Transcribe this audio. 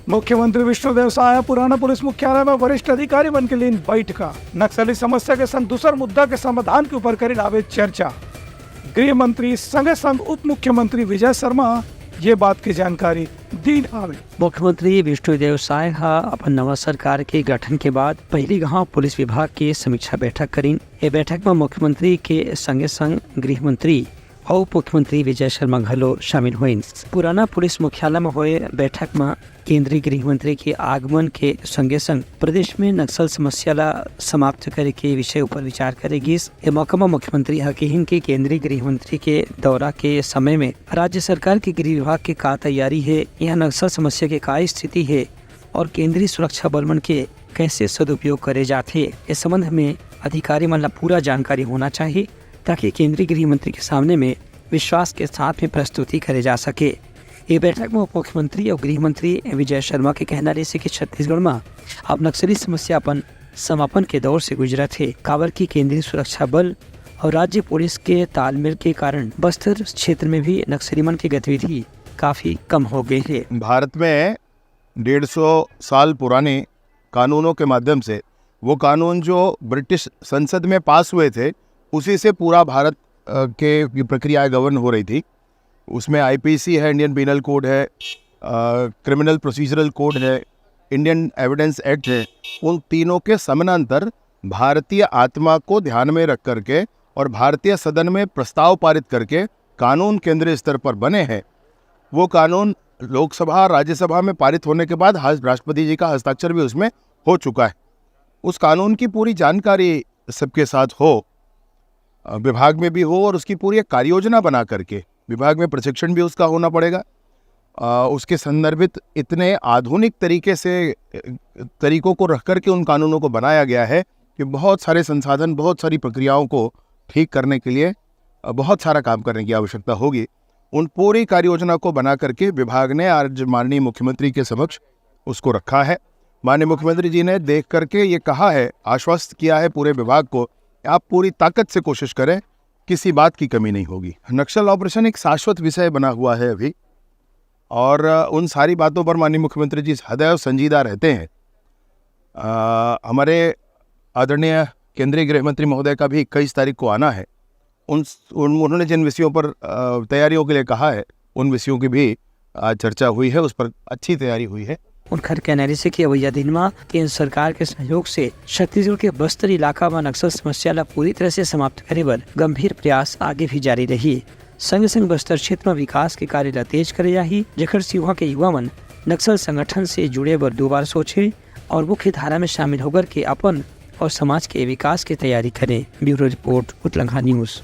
मुख्यमंत्री विष्णुदेव साय पुराना पुलिस मुख्यालय में वरिष्ठ अधिकारी बन के लिए बैठका। नक्सली समस्या के संग दूसर मुद्दा के समाधान के ऊपर करी आवे चर्चा। गृह मंत्री संगे संग उप मुख्यमंत्री विजय शर्मा ये बात की जानकारी दी हावे। मुख्यमंत्री विष्णुदेव साय अपन नवा सरकार के गठन के बाद पहली गांव पुलिस विभाग की समीक्षा बैठक करीन। ये बैठक में मुख्यमंत्री के संगे संग गृह मंत्री और उप मुख्यमंत्री विजय शर्मा घलो शामिल हुए। पुराना पुलिस मुख्यालय में हुए बैठक में केंद्रीय गृह मंत्री के आगमन के संगे संग प्रदेश में नक्सल समस्या ला समाप्त करे के विषय ऊपर विचार करेगी। ये मौका में मुख्यमंत्री हकीहिन के केंद्रीय गृह मंत्री के दौरा के समय में राज्य सरकार के गृह विभाग के का तैयारी है, यह नक्सल समस्या के का स्थिति है और केंद्रीय सुरक्षा बलमन के कैसे सदुपयोग करे जाते, इस संबंध में अधिकारी मन ला पूरा जानकारी होना चाहिए ताकि केंद्रीय गृह मंत्री के सामने में विश्वास के साथ में प्रस्तुति करे जा सके। ये बैठक में उप मुख्यमंत्री और गृह मंत्री विजय शर्मा के कहना रहे कि छत्तीसगढ़ में अब नक्सली समस्या अपन समापन के दौर से गुजरा थे। कावर की केंद्रीय सुरक्षा बल और राज्य पुलिस के तालमेल के कारण बस्तर क्षेत्र में भी नक्सली मन की गतिविधि काफी कम हो गई है। भारत में 150 साल पुराने कानूनों के माध्यम से वो कानून जो ब्रिटिश संसद में पास हुए थे उसी से पूरा भारत के प्रक्रिया गवर्न हो रही थी। उसमें आईपीसी है, इंडियन पिनल कोड है, क्रिमिनल प्रोसीजरल कोड है, इंडियन एविडेंस एक्ट है। उन तीनों के समानांतर भारतीय आत्मा को ध्यान में रख करके और भारतीय सदन में प्रस्ताव पारित करके कानून केंद्रीय स्तर पर बने हैं। वो कानून लोकसभा राज्यसभा में पारित होने के बाद राष्ट्रपति जी का हस्ताक्षर भी उसमें हो चुका है। उस कानून की पूरी जानकारी सबके साथ हो, विभाग में भी हो और उसकी पूरी एक कार्य योजना बना करके विभाग में प्रशिक्षण भी उसका होना पड़ेगा। उसके संदर्भित इतने आधुनिक तरीकों को रख करके उन कानूनों को बनाया गया है कि बहुत सारे संसाधन, बहुत सारी प्रक्रियाओं को ठीक करने के लिए बहुत सारा काम करने की आवश्यकता होगी। उन पूरी कार्य योजना को बना करके विभाग ने आज माननीय मुख्यमंत्री के समक्ष उसको रखा है। माननीय मुख्यमंत्री जी ने देख करके ये कहा है, आश्वस्त किया है पूरे विभाग को, आप पूरी ताकत से कोशिश करें, किसी बात की कमी नहीं होगी। नक्सल ऑपरेशन एक शाश्वत विषय बना हुआ है अभी और उन सारी बातों पर माननीय मुख्यमंत्री जी सदैव संजीदा रहते हैं। हमारे आदरणीय केंद्रीय गृह मंत्री महोदय का भी 21 तारीख को आना है। उन्होंने जिन विषयों पर तैयारियों के लिए कहा है उन विषयों की भी आज चर्चा हुई है, उस पर अच्छी तैयारी हुई है। उनकर कहना से कि अवैया दिन में केंद्र सरकार के सहयोग से छत्तीसगढ़ के बस्तर इलाका में नक्सल समस्या ला पूरी तरह से समाप्त करे बर गंभीर प्रयास आगे भी जारी रही। संग संग बस्तर क्षेत्र में विकास के कार्य ला तेज करे जाही, जेकर से वहाँ के युवा मन नक्सल संगठन से जुड़े बर 2 बार सोचे और मुख्य धारा में शामिल होकर के अपन और समाज के विकास की तैयारी करें। ब्यूरो रिपोर्ट, उत्तलंघा न्यूज।